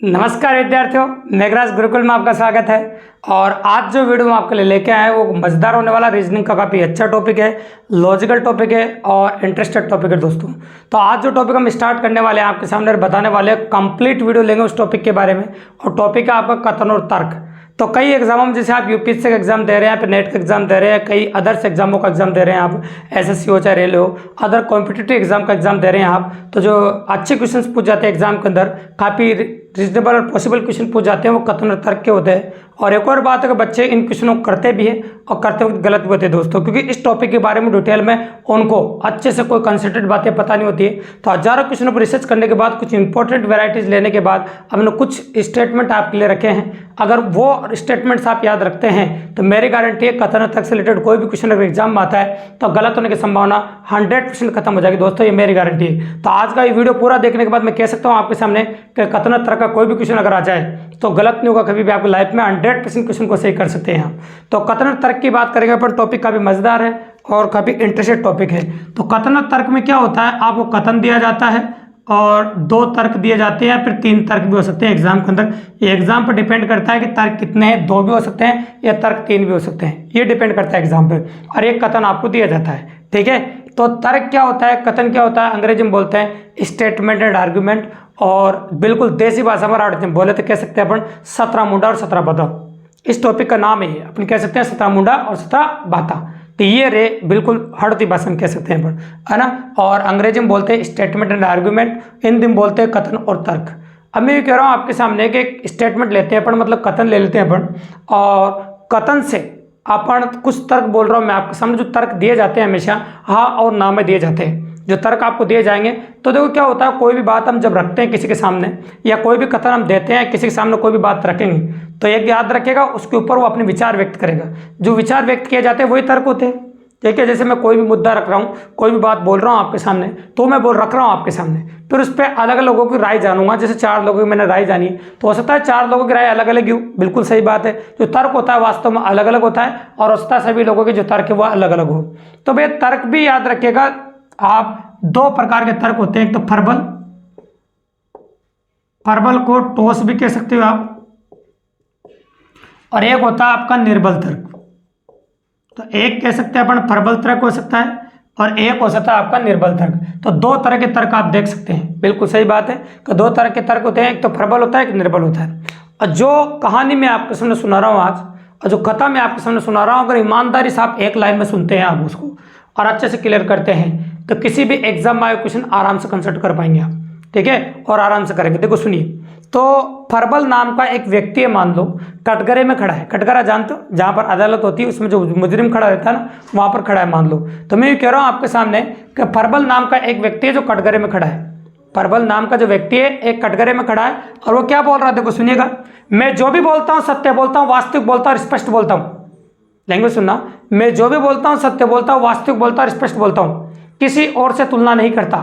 नमस्कार विद्यार्थियों, मेघराज गुरुकुल में आपका स्वागत है। और आज जो वीडियो हम आपके लिए लेके आए हैं वो मजेदार होने वाला, रीजनिंग का काफ़ी अच्छा टॉपिक है, लॉजिकल टॉपिक है और इंटरेस्टेड टॉपिक है दोस्तों। तो आज जो टॉपिक हम स्टार्ट करने वाले हैं आपके सामने बताने वाले हैं, कंप्लीट वीडियो लेंगे उस टॉपिक के बारे में। और टॉपिक है आपका कथन और तर्क। तो कई एग्जामों में जैसे आप यूपीएससी का एग्जाम दे रहे हैं, फिर नेट का एग्जाम दे रहे हैं, कई अदर्स एग्जामों का एग्जाम दे रहे हैं आप, एसएससी हो चाहे रेलवे हो, अदर कॉम्पिटिटिव एग्जाम का एग्जाम दे रहे हैं आप, तो जो अच्छे क्वेश्चंस पूछ जाते हैं एग्जाम के अंदर, काफ़ी रीजनेबल और पॉसिबल क्वेश्चन पूछ जाते हैं, वो कथन और तर्क के होते हैं। और एक और बात है कि बच्चे इन क्वेश्चनों को करते भी हैं और करते वक्त गलत भी होते हैं दोस्तों, क्योंकि इस टॉपिक के बारे में डिटेल में उनको अच्छे से कोई कंसल्टेड बातें पता नहीं होती है। तो हजारों क्वेश्चनों पर रिसर्च करने के बाद, कुछ इंपॉर्टेंट वैरायटीज लेने के बाद हमने कुछ स्टेटमेंट आपके लिए रखे हैं। अगर वो स्टेटमेंट्स आप याद रखते हैं तो मेरी गारंटी है कथन और तर्क से रिलेटेड कोई भी क्वेश्चन अगर एग्जाम में आता है तो गलत होने की संभावना 100% खत्म हो जाएगी दोस्तों, ये मेरी गारंटी है। तो आज का ये वीडियो पूरा देखने के बाद मैं कह सकता हूँ आपके सामने कि कथन और तर्क का कोई भी क्वेश्चन अगर आ जाए तो गलत नहीं होगा कभी भी, आपकी लाइफ में 100% क्वेश्चन को सही कर सकते हैं हम। तो कथन और तर्क की बात करेंगे अपन, टॉपिक काफी मजेदार है और काफी इंटरेस्टेड टॉपिक है। तो कथन और तर्क में क्या होता है, आपको कथन दिया जाता है और 2 तर्क दिए जाते हैं, फिर 3 तर्क भी हो सकते हैं एग्जाम के अंदर। ये एग्जाम पर डिपेंड करता है कि तर्क कितने हैं, 2 भी हो सकते हैं या तर्क 3 भी हो सकते हैं, ये डिपेंड करता है एग्जाम पे। और एक कथन आपको दिया जाता है, ठीक है। तो तर्क क्या होता है, कथन क्या होता है, अंग्रेजी में बोलते हैं स्टेटमेंट एंड आर्ग्यूमेंट, और बिल्कुल देसी भाषा में राइट में बोले तो कह सकते हैं अपन 17 मुंडा और 17 बाता। इस टॉपिक का नाम है, अपन कह सकते हैं 17 मुंडा और 17 बाता। तो ये रे बिल्कुल हड़ती भाषा में कह सकते हैं अपन, है ना। और अंग्रेजी में बोलते हैं स्टेटमेंट एंड आर्ग्यूमेंट, हिंदी में बोलते हैं कथन और तर्क। अब मैं ये कह रहा हूँ आपके सामने कि एक स्टेटमेंट लेते हैं अपन, मतलब कथन ले लेते हैं अपन, और कथन से अपन कुछ तर्क बोल रहा हूँ मैं आपके सामने। जो तर्क दिए जाते हैं हमेशा हाँ और ना में दिए जाते हैं, जो तर्क आपको दिए जाएंगे। तो देखो क्या होता है, कोई भी बात हम जब रखते हैं किसी के सामने, या कोई भी कथन हम देते हैं किसी के सामने, कोई भी बात रखेंगे तो एक याद रखेगा, उसके ऊपर वो अपने विचार व्यक्त करेगा। जो विचार व्यक्त किए जाते हैं वही तर्क होते हैं, ठीक है। जैसे मैं कोई भी मुद्दा रख रहा हूँ, कोई भी बात बोल रहा हूँ आपके सामने, तो मैं रख रहा हूँ आपके सामने, फिर उस पर अलग अलग लोगों की राय जानूंगा। जैसे 4 लोगों की मैंने राय जानी, तो हो सकता है 4 लोगों की राय अलग अलग ही, बिल्कुल सही बात है। जो तर्क होता है वास्तव में अलग अलग होता है, और हो सकता है सभी लोगों के जो तर्क है वो अलग अलग हो। तो भाई तर्क भी याद रखिएगा आप, 2 प्रकार के तर्क होते हैं। एक तो फर्बल, फर्बल को टोस भी कह सकते हो आप, और एक होता है आपका निर्बल तर्क। तो एक कह सकते हैं अपन फर्बल तर्क हो सकता है, और एक हो सकता है आपका निर्बल तर्क। तो 2 तरह के तर्क आप देख सकते हैं, बिल्कुल सही बात है कि 2 तरह के तर्क होते हैं, एक तो फर्बल होता है, एक निर्बल होता है। और जो कहानी मैं आपके सामने सुना रहा हूँ आज, और जो कथा मैं आपके सामने सुना रहा हूँ, अगर ईमानदारी से आप एक लाइन में सुनते हैं आप उसको और अच्छे से क्लियर करते हैं, तो किसी भी एग्जाम में आए क्वेश्चन आराम से कंसल्ट कर पाएंगे आप, ठीक है, और आराम से करेंगे। देखो सुनिए, तो फर्बल नाम का एक व्यक्ति है, मान लो कटघरे में खड़ा है। कटघरा जानते हो, जहां पर अदालत होती है, उसमें जो मुजरिम खड़ा रहता है ना, वहां पर खड़ा है मान लो। तो मैं ये कह रहा हूं आपके सामने कि फर्बल नाम का एक व्यक्ति है जो कटघरे में खड़ा है। फर्बल नाम का जो व्यक्ति है एक कटघरे में खड़ा है, और वो क्या बोल रहा है, देखो सुनिएगा। मैं जो भी बोलता हूँ सत्य बोलता हूँ, वास्तविक बोलता हूँ, स्पष्ट बोलता हूँ। लैंग्वेज सुनना, मैं जो भी बोलता हूँ सत्य बोलता हूँ, वास्तविक बोलता हूँ, स्पष्ट बोलता हूँ, किसी और से तुलना नहीं करता,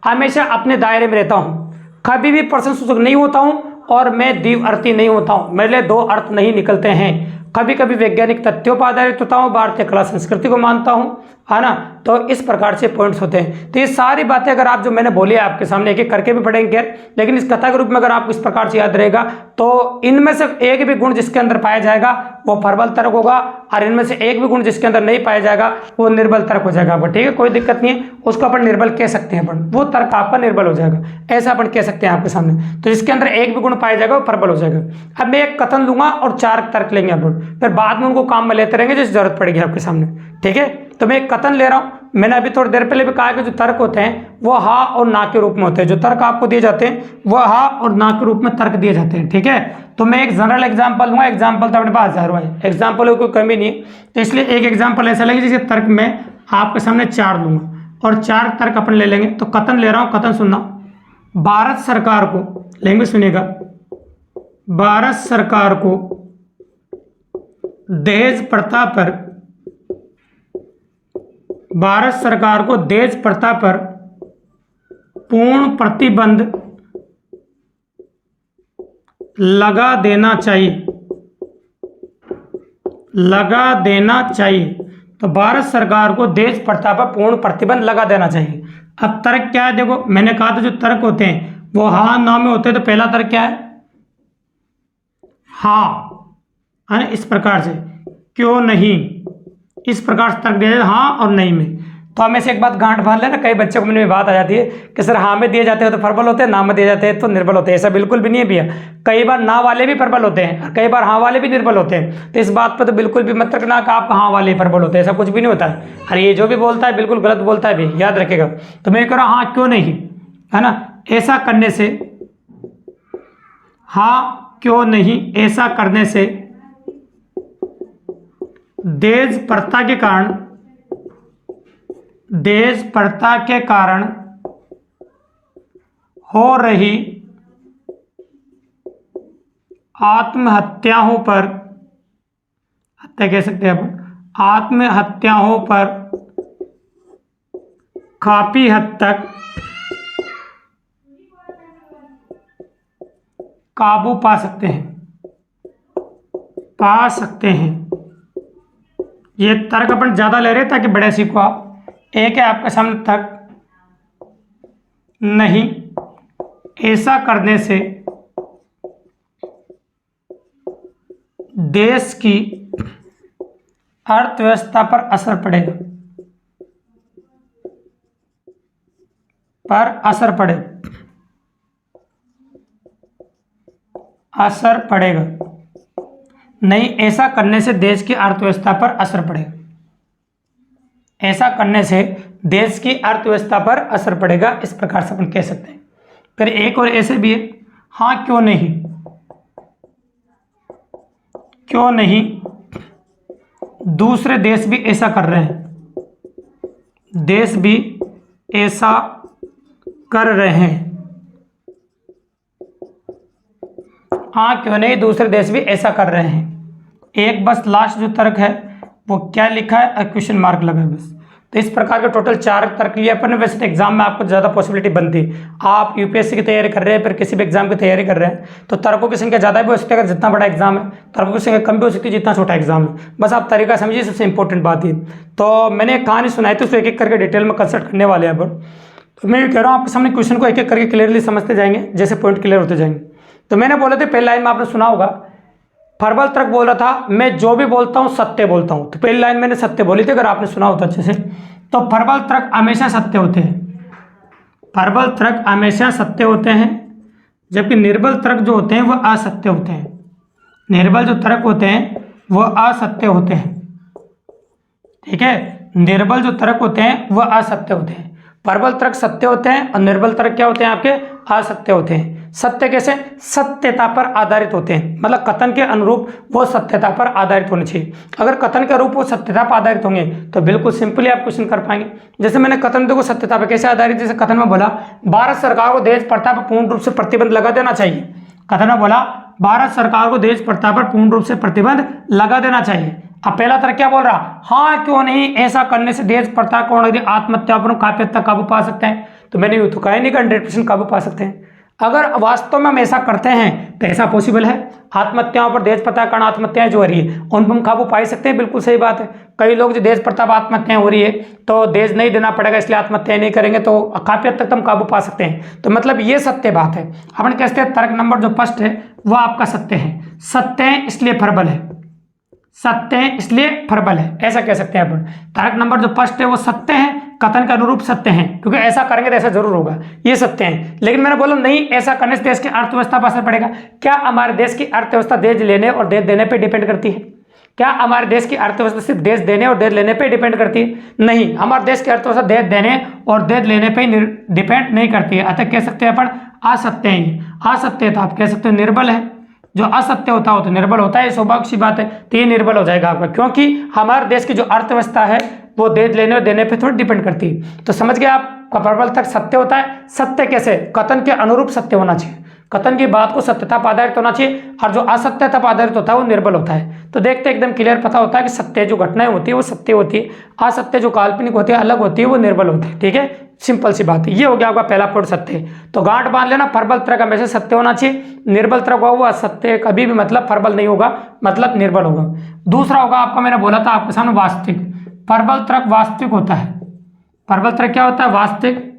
हमेशा अपने दायरे में रहता हूँ, कभी भी प्रशंसक नहीं होता हूँ, और मैं द्विव अर्थी नहीं होता हूँ, मेरे लिए 2 अर्थ नहीं निकलते हैं। कभी कभी वैज्ञानिक तथ्यों पर आधारित होता हूँ, भारतीय कला संस्कृति को मानता हूँ, है ना। तो इस प्रकार से पॉइंट्स होते हैं। तो ये सारी बातें अगर आप जो मैंने बोली है आपके सामने, एक एक करके भी पढ़ेंगे खैर, लेकिन इस कथा के रूप में अगर आपको इस प्रकार से याद रहेगा, तो इनमें से एक भी गुण जिसके अंदर पाया जाएगा वो फर्बल तर्क होगा, और इनमें से एक भी गुण जिसके अंदर नहीं पाया जाएगा वो निर्बल तर्क हो जाएगा। ठीक है, कोई दिक्कत नहीं है, उसको अपन निर्बल कह सकते हैं, अपन वो तर्क आपका निर्बल हो जाएगा, ऐसा अपन कह सकते हैं आपके सामने। तो जिसके अंदर एक भी गुण पाया जाएगा वो फर्बल हो जाएगा। अब मैं एक कथन लूंगा और 4 तर्क लेंगे अपन, फिर बाद में उनको काम में लेते रहेंगे जिस जरूरत पड़ेगी आपके सामने, ठीक है। तो मैं एक कथन ले रहा हूं, मैंने अभी थोड़ी देर पहले भी कहा कि जो तर्क होते हैं वो हाँ और ना के रूप में होते हैं। जो तर्क आपको दिए जाते हैं वो हाँ और ना के रूप में तर्क दिए जाते हैं, ठीक है। तो मैं एक जनरल एग्जांपल लूंगा, एग्जांपल तो अपने पास हजारों है, एग्जांपल की कोई कमी नहीं है, तो इसलिए एक एग्जांपल ऐसा लेंगे जिसे तर्क में आपके सामने 4 लूंगा, और 4 तर्क अपन ले लेंगे। तो कथन ले रहा हूं, कथन सुनना। भारत सरकार को, लैंग्वेज सुनिएगा, भारत सरकार को दहेज प्रथा पर, भारत सरकार को दहेज प्रथा पर पूर्ण प्रतिबंध लगा देना चाहिए, लगा देना चाहिए। तो भारत सरकार को दहेज प्रथा पर पूर्ण प्रतिबंध लगा देना चाहिए। अब तर्क क्या है, देखो मैंने कहा था जो तर्क होते हैं वो हाँ ना में होते हैं। तो पहला तर्क क्या है, हाँ, है ना, इस प्रकार से क्यों नहीं, इस प्रकार से तर्क दिया जाए हाँ और नहीं में। तो हमें से एक बात गांठ बांध लेना, कई बच्चों को मन में बात आ जाती है कि सर हाँ में दिए जाते हैं तो प्रबल होते हैं, ना में दिए जाते हैं तो निर्बल होते हैं। ऐसा बिल्कुल भी नहीं है भैया, कई बार ना वाले भी प्रबल होते हैं और कई बार हाँ वाले भी निर्बल होते हैं। तो इस बात पर तो बिल्कुल भी मत रखना कि आपका हाँ वाले प्रबल होते हैं, ऐसा कुछ भी नहीं होता है। और ये जो भी बोलता है बिल्कुल गलत बोलता है भी, याद रखेगा। तो मैं कह रहा हूँ हाँ क्यों नहीं, है ना, ऐसा करने से, हाँ क्यों नहीं ऐसा करने से देशपरता के कारण हो रही आत्महत्याओं पर, हत्या कह सकते हैं अपन, आत्महत्याओं पर काफी हद तक काबू पा सकते हैं। ये तर्क अपन ज्यादा ले रहे हैं ताकि बड़े सीखो आप। एक है आपके सामने तर्क, नहीं ऐसा करने से देश की अर्थव्यवस्था पर असर पड़ेगा। नहीं, ऐसा करने से देश की अर्थव्यवस्था पर असर पड़ेगा। ऐसा करने से देश की अर्थव्यवस्था पर असर पड़ेगा, इस प्रकार से अपन कह सकते हैं। फिर एक और ऐसे भी है, हाँ क्यों नहीं दूसरे देश भी ऐसा कर रहे हैं, हाँ क्यों नहीं दूसरे देश भी ऐसा कर रहे हैं। एक बस लास्ट जो तर्क है वो क्या लिखा है, क्वेश्चन मार्क लगा है बस। तो इस प्रकार के टोटल 4 तर्क लिए अपन ने। वैसे तो एग्जाम में आपको ज़्यादा पॉसिबिलिटी बनती, आप यूपीएससी की तैयारी कर रहे हैं, फिर किसी भी एग्जाम की तैयारी कर रहे हैं तो तर्कों की संख्या ज़्यादा भी हो सकती है। अगर जितना बड़ा एग्जाम है तर्कों की संख्या कम भी हो सकती है जितना छोटा एग्जाम है। बस आप तरीका समझिए, सबसे इंपॉर्टेंट बात ये। तो मैंने एक कहानी सुनाई थी, उसको एक एक करके डिटेल में कंसल्ट करने वाले हैं अपन। तो मैं ये कह रहा हूँ आपके सामने क्वेश्चन को एक एक करके क्लियरली समझते जाएंगे, जैसे पॉइंट क्लियर होते जाएंगे। तो मैंने बोला था पहली लाइन में आपने सुना होगा, प्रबल तर्क बोल रहा था मैं जो भी बोलता हूं सत्य बोलता हूं। तो पहली लाइन मैंने सत्य बोली थी, अगर आपने सुना होता अच्छे से। तो प्रबल तर्क हमेशा सत्य होते हैं, जबकि निर्बल तर्क जो होते हैं वह असत्य होते हैं। निर्बल जो तर्क होते हैं वह असत्य होते हैं, ठीक है। निर्बल जो तर्क होते हैं वह असत्य होते हैं। प्रबल तर्क सत्य होते हैं और निर्बल तर्क क्या होते हैं आपके, असत्य होते हैं। सत्य कैसे, सत्यता पर आधारित होते हैं, मतलब कथन के अनुरूप वो सत्यता पर आधारित होने चाहिए। अगर कथन के अनुरूप वो सत्यता पर आधारित होंगे तो बिल्कुल सिंपली आप क्वेश्चन कर पाएंगे। जैसे मैंने कथन देखो सत्यता पर कैसे आधारित, जैसे कथन में बोला भारत सरकार को देश प्रथा पर पूर्ण रूप से प्रतिबंध लगा देना चाहिए। कथन में बोला भारत सरकार को देश प्रथा पर पूर्ण रूप से प्रतिबंध लगा देना चाहिए। अब पहला तर्क क्या बोल रहा, हाँ क्यों नहीं ऐसा करने से देश प्रथा को आत्महत्या पर काफी हद तक काबू पा सकते हैं। तो मैंने यूं तो कहा नहीं कि 100% काबू पा सकते हैं। अगर वास्तव में हम ऐसा करते हैं तो ऐसा पॉसिबल है। आत्महत्याओं पर देश प्रथा कारण आत्महत्याएं जो हो रही है उन पर हम काबू पा ही सकते हैं, बिल्कुल सही बात है। कई लोग जो देश प्रथा पर आत्महत्याएं हो रही है तो देश नहीं देना पड़ेगा इसलिए आत्महत्याएं नहीं करेंगे, तो काफी हद तक हम काबू पा सकते हैं। तो मतलब ये सत्य बात है। अपन कहते हैं तर्क नंबर जो फर्स्ट है वह आपका सत्य है। सत्य है इसलिए प्रबल है, सत्य है इसलिए प्रबल है, ऐसा कह सकते हैं अपन। तर्क नंबर जो फर्स्ट है वो सत्य है, कथन के अनुरूप सत्य है, क्योंकि ऐसा करेंगे तो ऐसा जरूर होगा, ये सत्य है। लेकिन मैंने बोला नहीं ऐसा करने से देश की अर्थव्यवस्था पर असर पड़ेगा। क्या हमारे देश की अर्थव्यवस्था देश लेने और देश देने पर डिपेंड करती है? क्या हमारे देश की अर्थव्यवस्था सिर्फ देश देने और देश लेने पर डिपेंड करती है? नहीं, हमारे देश की अर्थव्यवस्था देश देने और देश लेने पर डिपेंड नहीं करती है। अतः कह सकते हैं अपन असत्य है। असत्य तो आप कह सकते हैं निर्बल है, जो असत्य होता हो तो निर्बल होता है, सौभाग्य सी बात है। तो ये निर्बल हो जाएगा आपका, क्योंकि हमारे देश की जो अर्थव्यवस्था है वो देश लेने और देने पे थोड़ी डिपेंड करती है। तो समझ गए आप, प्रबल तक सत्य होता है। सत्य कैसे, कथन के अनुरूप सत्य होना चाहिए, कथन की बात को सत्यता पर आधारित होना चाहिए, और जो असत्यता पर आधारित होता है वो निर्बल होता है। तो देखते एकदम क्लियर पता होता है कि सत्य जो घटनाएं होती है वो सत्य होती है, असत्य जो काल्पनिक होती है अलग होती है वो निर्बल होती है, ठीक है। सिंपल सी बात है। ये हो गया आपका पहला पॉइंट सत्य। तो गांठ बांध लेना, प्रबल तर्क हमेशा सत्य होना चाहिए, निर्बल तर्क होगा असत्य कभी भी, मतलब प्रबल नहीं होगा मतलब निर्बल होगा। दूसरा होगा आपका, मैंने बोला था आपके सामने वास्तविक। प्रबल तर्क वास्तविक होता है। प्रबल तर्क क्या होता है, वास्तविक,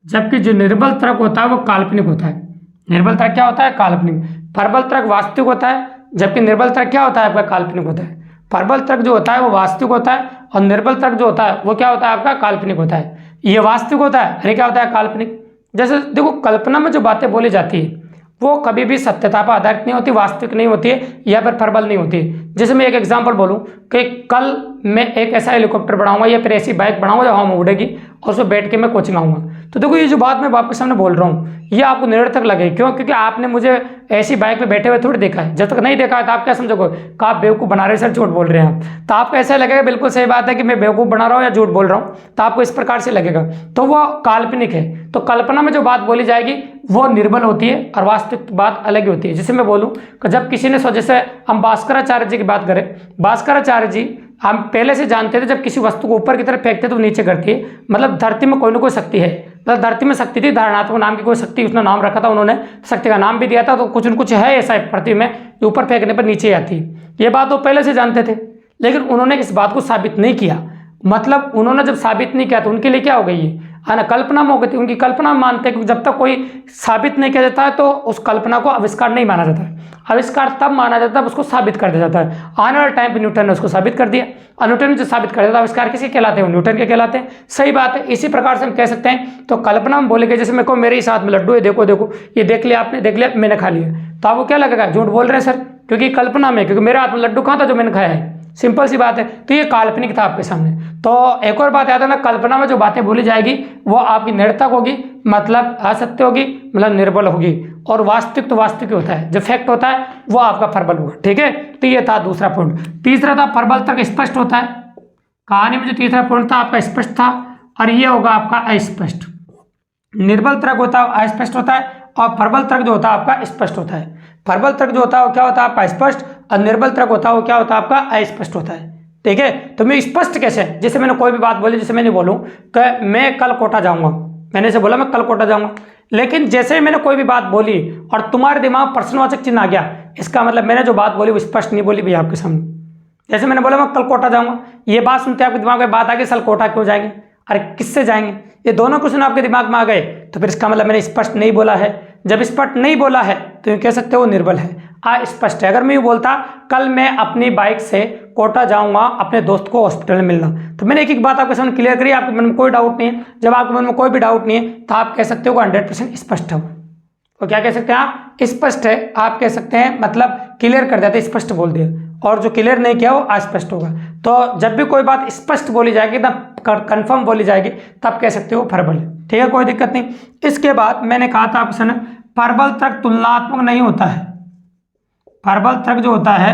जबकि जो निर्बल तर्क होता है वो काल्पनिक होता है। निर्बल तर्क क्या होता है, काल्पनिक। प्रबल तर्क वास्तविक होता है, जबकि निर्बल तर्क क्या होता है आपका, काल्पनिक होता है। प्रबल तर्क जो होता है वो वास्तविक होता है, और निर्बल तर्क जो होता है वो क्या होता है आपका, काल्पनिक होता है। ये वास्तविक होता है, अरे क्या होता है, काल्पनिक। जैसे देखो, कल्पना में जो बातें बोली जाती है वो कभी भी सत्यता पर आधारित नहीं होती, वास्तविक नहीं होती है, या फिर प्रबल नहीं होती है। जैसे मैं एक एग्जांपल बोलूं कि कल मैं एक ऐसा हेलीकॉप्टर बनाऊंगा या फिर ऐसी बाइक बनाऊंगा जो हवा में उड़ेगी और उसमें बैठ के मैं कोचिंग आऊंगा, तो देखो ये जो बात मैं आपके सामने बोल रहा हूँ ये आपको निरर्थक लगे, क्यों? क्योंकि आपने मुझे ऐसी बाइक पे बैठे हुए थोड़ी देखा है। जब तक नहीं देखा है तो आप क्या समझोगे कि आप बेवकूफ़ बना रहे हैं, सर झूठ बोल रहे हैं आप, तो आपको ऐसा लगेगा बिल्कुल सही बात है कि मैं बेवकूफ़ बना रहा हूँ या झूठ बोल रहा हूँ, तो आपको इस प्रकार से लगेगा, तो वो काल्पनिक है। तो कल्पना में जो बात बोली जाएगी वो निर्बल होती है और वास्तविक बात अलग ही होती है। जैसे मैं बोलूँ कि जब किसी ने जैसे हम भास्कराचार्य जी की बात करें, भास्कराचार्य जी हम पहले से जानते थे जब किसी वस्तु को ऊपर की तरफ फेंकते तो नीचे गिरती है, मतलब धरती में कोई ना कोई शक्ति है, मतलब धरती में शक्ति थी, धारणात्मक नाम की कोई शक्ति, उसने नाम रखा था, उन्होंने शक्ति का नाम भी दिया था। तो कुछ न कुछ है ऐसा पृथ्वी में जो ऊपर फेंकने पर नीचे आती है, ये बात वो पहले से जानते थे, लेकिन उन्होंने इस बात को साबित नहीं किया। मतलब उन्होंने जब साबित नहीं किया तो उनके लिए क्या हो गई है ना, कल्पना में हो गई थी। उनकी कल्पना मानते हैं कि जब तक कोई साबित नहीं किया जाता है तो उस कल्पना को आविष्कार नहीं माना जाता है। आविष्कार तब माना जाता है उसको साबित कर दिया जाता है। आने वाले टाइम पे न्यूटन ने उसको साबित कर दिया, और न्यूटन ने जो साबित कर दिया आविष्कार किसके कहलाते हैं, न्यूटन के कहलाते हैं। सही बात है, इसी प्रकार से हम कह सकते हैं। तो कल्पना में बोले गए, जैसे मेरे को मेरे ही साथ में लड्डू है, देखो देखो ये देख लिया आपने, देख लिया मैंने खा लिया, तो आपको क्या लगेगा, झूठ बोल रहे हैं सर, क्योंकि कल्पना में, क्योंकि मेरे हाथ में लड्डू कहाँ था जो मैंने खाया है, सिंपल सी बात है। तो ये काल्पनिक था आपके सामने। तो एक और बात याद है ना, कल्पना में जो बातें बोली जाएगी वो आपकी निरर्थक होगी, मतलब असत्य होगी, मतलब निर्बल होगी। और वास्तविक तो वास्तविक होता है, जो फैक्ट होता है वो आपका प्रबल होगा। ठीक है, तो ये था दूसरा पॉइंट। तीसरा था प्रबल तर्क स्पष्ट होता है। कहानी में जो तीसरा पॉइंट था आपका स्पष्ट था, और ये होगा आपका अस्पष्ट। निर्बल तर्क होता है अस्पष्ट होता है, और प्रबल तर्क जो होता है आपका स्पष्ट होता है। प्रबल तर्क जो होता है वो क्या होता है आपका स्पष्ट, और निर्बल तर्क होता है वो क्या होता है आपका अस्पष्ट होता है। ठीक है, तो मैं स्पष्ट कैसे, जैसे मैंने कोई भी बात बोली, जैसे मैंने बोलूं कि मैं कल कोटा जाऊंगा, मैंने से बोला मैं कल कोटा जाऊंगा, लेकिन जैसे ही मैंने कोई भी बात बोली और तुम्हारे दिमाग प्रश्नवाचक चिन्ह आ गया, इसका मतलब मैंने जो बात बोली वो स्पष्ट नहीं बोली भैया आपके सामने। जैसे मैंने बोला मैं कल कोटा जाऊंगा, ये बात सुनते आपके दिमाग में बात आ गई, कल कोटा क्यों जाएंगे, अरे किससे जाएंगे, ये दोनों क्वेश्चन आपके दिमाग में आ गए, तो फिर इसका मतलब मैंने स्पष्ट नहीं बोला है। जब स्पष्ट नहीं बोला है तो ये कह सकते हो वो निर्बल है, अस्पष्ट है। अगर मैं ये बोलता कल मैं अपनी बाइक से कोटा जाऊंगा अपने दोस्त को हॉस्पिटल में मिलना, तो मैंने एक एक बात आपके सामने क्लियर करी, आपके मन में कोई डाउट नहीं है। जब आपके मन में कोई भी डाउट नहीं है तो आप कह सकते हो 100% स्पष्ट है। तो क्या कह सकते हैं आप, स्पष्ट है, आप कह सकते हैं, मतलब क्लियर कर देते, स्पष्ट बोल दिया, और जो क्लियर नहीं किया वो अस्पष्ट होगा। तो जब भी कोई बात स्पष्ट बोली जाएगी, तब कंफर्म बोली जाएगी, तब कह सकते हो प्रबल है। ठीक है, कोई दिक्कत नहीं। इसके बाद मैंने कहा था आपसे ना, प्रबल तर्क तुलनात्मक नहीं होता है। प्रबल तर्क जो होता है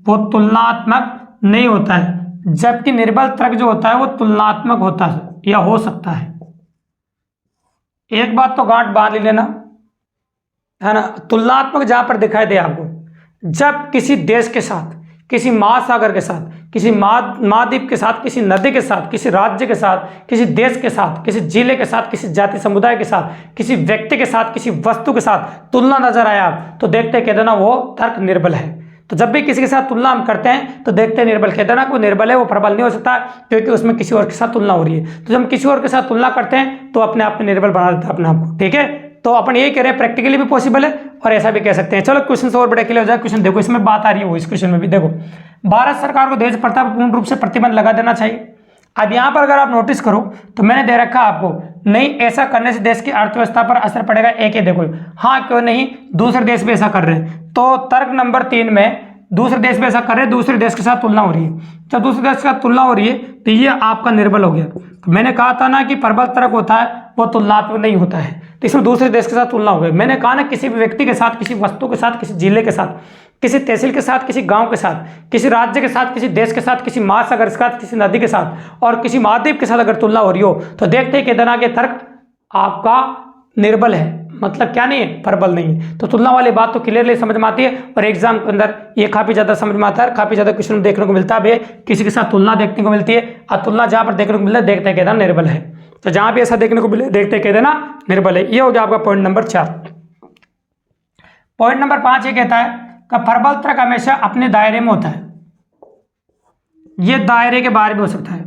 वो तुलनात्मक नहीं होता है, जबकि निर्बल तर्क जो होता है वो तुलनात्मक होता है या हो सकता है। एक बात तो गांठ बांध लेना, है ना, तुलनात्मक जहां पर दिखाई दे आपको, जब किसी देश के साथ, किसी महासागर के साथ, किसी महाद्वीप के साथ, किसी नदी के साथ, किसी राज्य के साथ, किसी देश के साथ, किसी जिले के साथ, किसी जाति समुदाय के साथ, किसी व्यक्ति के साथ, किसी वस्तु के साथ तुलना नजर आया तो देखते कह देना वो तर्क निर्बल है। तो जब भी किसी के साथ तुलना हम करते हैं तो देखते हैं निर्बल, कह देना वो निर्बल है, वो प्रबल नहीं हो सकता क्योंकि उसमें किसी और के साथ तुलना हो रही है। तो जब हम किसी और के साथ तुलना करते हैं तो अपने आप में निर्बल बना देता है अपने आप को। ठीक है, तो अपन यही कह रहे हैं, प्रैक्टिकली भी पॉसिबल है और ऐसा भी कह सकते हैं। चलो क्वेश्चन और बड़े क्लियर हो जाए। क्वेश्चन देखो, इसमें बात आ रही है वो, इस क्वेश्चन में भी देखो, भारत सरकार को दहेज प्रथा पर पूर्ण रूप से प्रतिबंध लगा देना चाहिए। अब यहाँ पर अगर आप नोटिस करो तो मैंने दे रखा आपको, नहीं ऐसा करने से देश की अर्थव्यवस्था पर असर पड़ेगा, एक ही देखो, हाँ क्यों नहीं, दूसरे देश भी ऐसा कर रहे हैं। तो तर्क नंबर 3 में दूसरे देश भी ऐसा कर रहे हैं, दूसरे देश के साथ तुलना हो रही है। जब दूसरे देश के साथ तुलना हो रही है तो ये आपका निर्बल हो गया। तो मैंने कहा था ना कि प्रबल तर्क होता है वो तुलनात्मक नहीं होता है, तो इसमें दूसरे देश के साथ तुलना हो गई। मैंने कहा ना किसी भी व्यक्ति के साथ, किसी वस्तु के साथ, किसी जिले के साथ, किसी तहसील के साथ, किसी गांव के साथ, किसी राज्य के साथ, किसी देश के साथ, किसी महासागर के साथ, किसी नदी के साथ और किसी महाद्वीप के साथ अगर तुलना हो रही हो तो देखते हैं कि देना के तर्क आपका निर्बल है, मतलब क्या नहीं है, प्रबल नहीं है। तो तुलना वाली बात तो क्लियरली समझ में आती है और एग्जाम के अंदर ये काफी ज्यादा समझ में आता है, काफी ज्यादा क्वेश्चन देखने को मिलता है, किसी के साथ तुलना देखने को मिलती है और तुलना जहां पर देखने को मिलता है देखते कहना निर्बल है। तो जहां भी ऐसा देखने को मिले देखते कह देना निर्बल है। ये हो गया आपका पॉइंट नंबर 4। पॉइंट नंबर 5 ये कहता है कि प्रबल तर्क हमेशा अपने दायरे में होता है। ये दायरे के बारे में हो सकता है।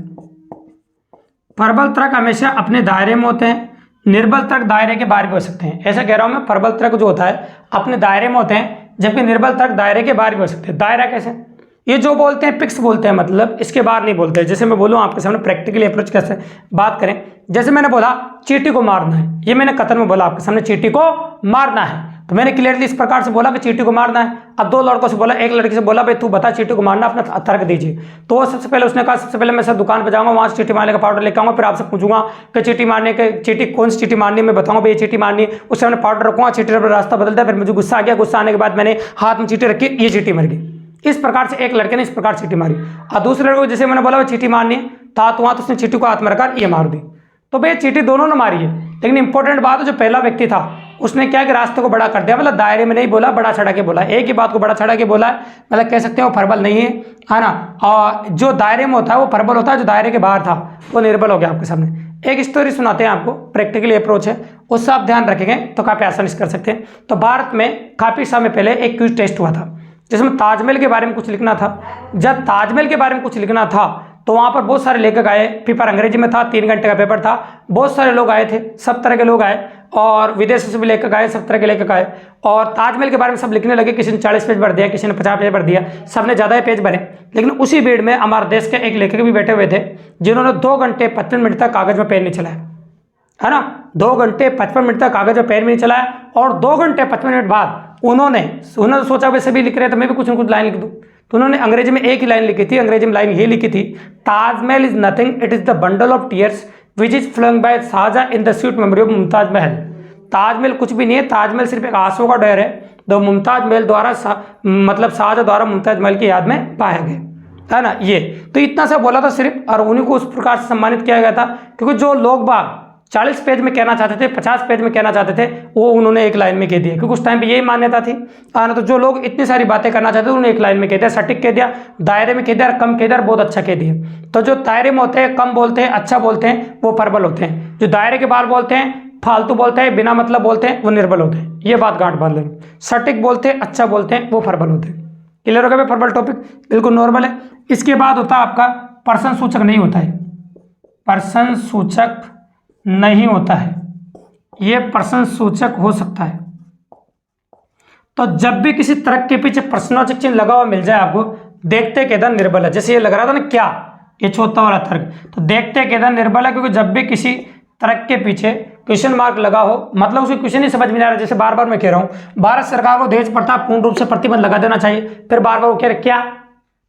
प्रबल तर्क हमेशा अपने दायरे में होते हैं, निर्बल तर्क दायरे के बाहर भी हो सकते हैं। ऐसा कह रहा हूं मैं, प्रबल तर्क जो होता है अपने दायरे में होते हैं, जबकि निर्बल तर्क दायरे के बाहर भी हो सकते हैं। दायरा कैसे? ये जो बोलते हैं फिक्स बोलते हैं, मतलब इसके बाहर नहीं बोलते। जैसे मैं बोलूँ आपके सामने प्रैक्टिकली अप्रोच कैसे बात करें, जैसे मैंने बोला चींटी को मारना है, ये मैंने कथन में बोला आपके सामने चींटी को मारना है, तो मैंने क्लियरली इस प्रकार से बोला कि चींटी को मारना है। अब दो लड़कों से बोला, एक लड़की से बोला भाई तू बता चींटी को मारना, अपना तर्क दीजिए। तो सबसे पहले उसने कहा सबसे पहले मैं सर दुकान पर जाऊंगा, वहां से चींटी मारने का पाउडर लेकर आऊंगा, फिर आपसे पूछूंगा कि चींटी मारने के चींटी कौन सी चींटी मारनी है, मैं बताऊंगा भाई ये चींटी मारनी है। उससे मैंने पाउडर रखूंगा, चींटी रास्ता बदलता है, फिर मुझे गुस्सा आ गया, गुस्सा आने के बाद मैंने हाथ में चींटी रखी, ये चींटी मर गई। इस प्रकार से एक लड़के ने इस प्रकार चींटी मारी, और दूसरे लड़के को जैसे मैंने बोला वो चींटी मारनी है था, तो वहां तो उसने चींटी को हाथ में रखा, ये मार दी। तो भाई चींटी दोनों ने मारी है, लेकिन इंपॉर्टेंट बात है जो पहला व्यक्ति था उसने क्या कि रास्ते को बड़ा कर दिया, मतलब दायरे में नहीं बोला, बड़ा चढ़ा के बोला, एक ही बात को बड़ा चढ़ा के बोला है, मतलब कह सकते हैं वो प्रबल नहीं है ना। और जो दायरे में होता है वो प्रबल होता है, जो दायरे के बाहर था वो निर्बल हो गया। आपके सामने एक स्टोरी सुनाते हैं आपको, प्रैक्टिकली अप्रोच है, उससे आप ध्यान रखेंगे तो काफी आसानी से कर सकते हैं। तो भारत में काफी समय पहले एक क्विज टेस्ट हुआ था जिसमें ताजमहल के बारे में कुछ लिखना था। जब ताजमहल के बारे में कुछ लिखना था तो वहां पर बहुत सारे लेखक आए, पेपर अंग्रेजी में था, 3 घंटे का पेपर था, बहुत सारे लोग आए थे, सब तरह के लोग आए, और विदेशों से भी लेखक आए, सब तरह के लेखक आए, और ताजमहल के बारे में सब लिखने लगे। किसी ने 40 पेज भर दिया, किसी ने 50 पेज भर दिया, सबने ज़्यादा ही पेज भरे। लेकिन उसी भीड़ में हमारे देश के एक लेखक भी बैठे हुए थे जिन्होंने 2 घंटे 55 मिनट तक कागज में पेन नहीं चलाया, है ना। 2 घंटे 55 मिनट तक कागज में पेन भी नहीं चलाया, और 2 घंटे 55 मिनट बाद उन्होंने सोचा वैसे भी लिख रहे हैं तो मैं भी कुछ न कुछ लाइन लिख दूं, तो उन्होंने अंग्रेजी में एक ही लाइन लिखी थी। अंग्रेजी में लाइन ये लिखी थी, Taj Mahal is nothing, it is the bundle of tears which is flowing by Shahjahan in the sweet memory of Mumtaz Mahal. Taj Mahal कुछ भी नहीं है, ताजमहल सिर्फ एक आंसू का ढेर है जो मुमताज महल द्वारा मतलब शाहजहां द्वारा मुमताज महल की याद में पाया गया, है ना। ये तो इतना सा बोला था सिर्फ, और उन्हीं को उस प्रकार से सम्मानित किया गया था, क्योंकि जो लोग बाग 40 पेज में कहना चाहते थे, 50 पेज में कहना चाहते थे, वो उन्होंने एक लाइन में कह दिया, क्योंकि उस टाइम पे यही मान्यता थी। ना तो जो लोग इतनी सारी बातें करना चाहते थे उन्होंने एक लाइन में कह दिया, सटीक कह दिया, दायरे में कह दिया, कम कह दिया, बहुत अच्छा कह दिया। तो जो दायरे में होते हैं, कम बोलते हैं, अच्छा बोलते हैं, वो प्रबल होते हैं। जो दायरे के बाहर बोलते हैं, फालतू बोलते हैं, बिना मतलब बोलते हैं, वो निर्बल होते हैं। ये बात गांठ बांध लेना। सटीक बोलते हैं, अच्छा बोलते हैं, वो प्रबल होते हैं। क्लियर हो गया? प्रबल टॉपिक बिल्कुल नॉर्मल है। इसके बाद होता है आपका पर्सन सूचक नहीं होता है, पर्सन सूचक नहीं होता है, ये पर्सन सूचक हो सकता है। तो जब भी किसी तर्क के पीछे प्रश्नवाचक चिन्ह लगा हुआ मिल जाए आपको, देखते केदार निर्बल है। जैसे ये लग रहा था ना क्या, ये चौथा वाला तर्क, तो देखते केदार निर्बल है, क्योंकि जब भी किसी तर्क के पीछे क्वेश्चन मार्क लगा हो, मतलब उसे क्वेश्चन ही समझ में नहीं आ रहा। जैसे बार बार मैं कह रहा हूं भारत सरकार को दहेज प्रथा पूर्ण रूप से प्रतिबंध लगा देना चाहिए, फिर बार बार वो कह रहे क्या,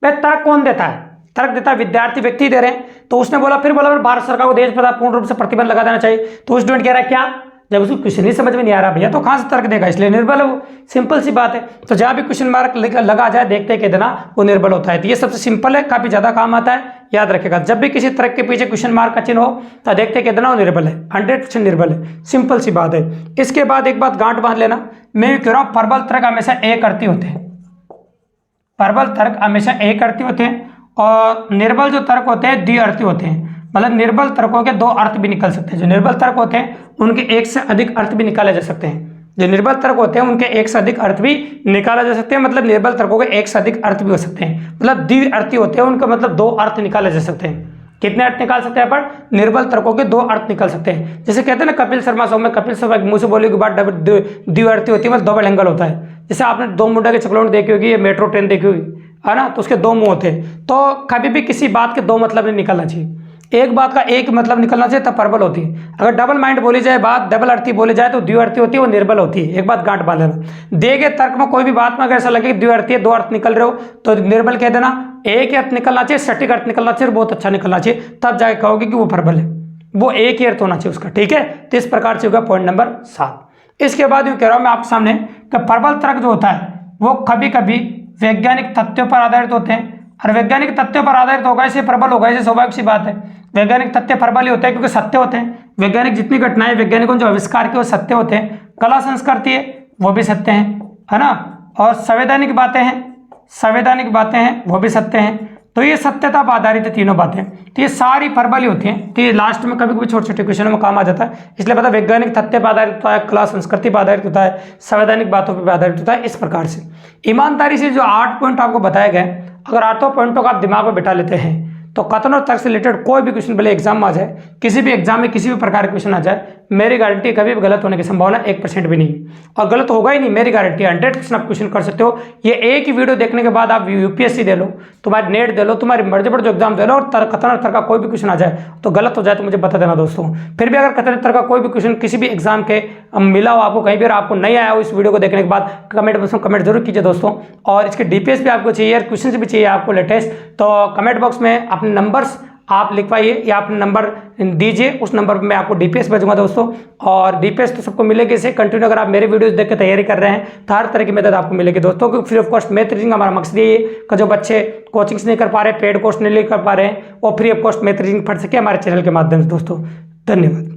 भाई तर्क कौन देता है? तर्क देता है विद्यार्थी, व्यक्ति दे रहे हैं। तो उसने बोला, फिर बोला भारत सरकार को दहेज प्रथा पूर्ण रूप से प्रतिबंध लगा देना चाहिए, तो स्टूडेंट कह रहा है क्या, जब उसको क्वेश्चन ही समझ में नहीं आ रहा भैया तो कहां से तर्क देगा, इसलिए निर्बल है वो। सिंपल सी बात है। तो जहां भी क्वेश्चन मार्क लगा जाए देखते कह देना वो निर्बल होता है। तो ये सबसे सिंपल है, काफी ज्यादा काम आता है, याद रखेगा। जब भी किसी तर्क के पीछे क्वेश्चन मार्क का चिन्ह हो तो देखते कह देना वो निर्बल है, 100% निर्बल है। सिंपल सी बात है। इसके बाद एक बात गांठ बांध लेना, मैं कह रहा हूं प्रबल तर्क हमेशा एक अर्थी होते हैं, प्रबल तर्क हमेशा एक अर्थी होते हैं, और निर्बल जो तर्क होते हैं द्विअर्थी होते हैं। मतलब निर्बल तर्कों के 2 अर्थ भी निकल सकते हैं। जो निर्बल तर्क होते हैं उनके 1 से अधिक अर्थ भी निकाले जा सकते हैं। जो निर्बल तर्क होते हैं उनके 1 से अधिक अर्थ भी निकाला जा सकते हैं। मतलब निर्बल तर्कों के 1 से अधिक अर्थ भी हो सकते हैं। मतलब द्विअर्थी होते हैं, उनका मतलब 2 अर्थ निकाले जा सकते हैं। कितने अर्थ निकाल सकते हैं पर? निर्बल तर्कों के 2 अर्थ निकल सकते हैं। जैसे कहते हैं ना कपिल शर्मा शो में, कपिल शर्मा मुंह से बोले के बाद द्विअर्थी होती है, मतलब डबल एंगल होता है। जैसे आपने 2 मुंडा के चकलोट देखी होगी, मेट्रो ट्रेन देखी होगी, है ना, तो उसके 2 मुंह होते हैं। तो कभी भी किसी बात के 2 मतलब नहीं निकलना चाहिए, एक बात का एक मतलब निकलना चाहिए, तब प्रबल होती है। अगर डबल माइंड बोली जाए बात, डबल अर्थी बोली जाए तो द्विअर्थी होती है, वो निर्बल होती है। एक बात गांठ बांध लेना। दिए गए तर्क में कोई भी बात में अगर ऐसा लगे द्विअर्थी है, 2 अर्थ निकल रहे हो तो निर्बल कह देना। एक ही अर्थ निकलना चाहिए, सटीक अर्थ निकलना चाहिए, बहुत अच्छा निकलना चाहिए, तब जाके कहोगे कि वो प्रबल है। वो एक ही अर्थ होना चाहिए उसका, ठीक है। तो इस प्रकार से होगा पॉइंट नंबर 7। इसके बाद यूं कह रहा हूं मैं आपके सामने कि प्रबल तर्क जो होता है वो कभी कभी वैज्ञानिक तथ्यों पर आधारित होते हैं, और वैज्ञानिक तथ्यों पर आधारित होगा इसे प्रबल होगा, इसे स्वाभाविक सी बात है। वैज्ञानिक तथ्य प्रबल ही होते हैं क्योंकि सत्य होते हैं। वैज्ञानिक जितनी घटनाएं वैज्ञानिकों ने जो आविष्कार किए वो सत्य होते हैं। कला संस्कृति है वो भी सत्य है ना। और संवैधानिक बातें हैं वो भी सत्य हैं। तो ये सत्यता पर आधारित है तीनों बातें, तो ये सारी प्रबल ही होती हैं। तो ये लास्ट में कभी कभी छोटे छोटे क्वेश्चनों में काम आ जाता है, इसलिए पता वैज्ञानिक तथ्य पर आधारित होता है, कला संस्कृति पर आधारित होता है, संवैधानिक बातों पर आधारित होता है। इस प्रकार से ईमानदारी से जो 8 पॉइंट आपको बताए गए, अगर 8 पॉइंटों को आप दिमाग में बिठा लेते हैं तो कथन और तर्क से रिलेटेड कोई भी क्वेश्चन भले एग्जाम में आ जाए, किसी भी एग्जाम में किसी भी प्रकार का क्वेश्चन आ जाए, मेरी गारंटी कभी भी गलत होने की संभावना 1% भी नहीं, और गलत होगा ही नहीं, मेरी गारंटी 100% आप क्वेश्चन कर सकते हो। ये एक ही वीडियो देखने के बाद आप यूपीएससी दे लो, तुम्हारी नेट दे लो, तुम्हारी मर्जी पर जो एग्जाम दे लो, और कथन और तर्क का कोई भी क्वेश्चन आ जाए तो गलत हो जाए तो मुझे बता देना दोस्तों। फिर भी अगर कथन और तर्क का कोई भी क्वेश्चन किसी भी एग्जाम के मिला हो आपको कहीं भी, और आपको नहीं आया हो इस वीडियो को देखने के बाद, कमेंट बॉक्स में कमेंट जरूर कीजिए दोस्तों। और इसके डीपीएस भी आपको चाहिए, क्वेश्चन भी चाहिए आपको लेटेस्ट, तो कमेंट बॉक्स में अपने नंबर्स आप लिखवाइए या अपने नंबर दीजिए, उस नंबर पर मैं आपको डीपीएस भेजूंगा दोस्तों। और डीपीएस तो सबको मिलेगी, इसे कंटिन्यू अगर आप मेरे वीडियोस देख के तैयारी कर रहे हैं तो हर तरह की मदद आपको मिलेगी दोस्तों, क्योंकि free of cost math reasoning हमारा मकसद ये है जो बच्चे कोचिंग्स नहीं कर पा रहे, पेड कोर्स नहीं कर पा रहे हैं, वो free of cost math reasoning पढ़ सके हमारे चैनल के माध्यम से दोस्तों। धन्यवाद।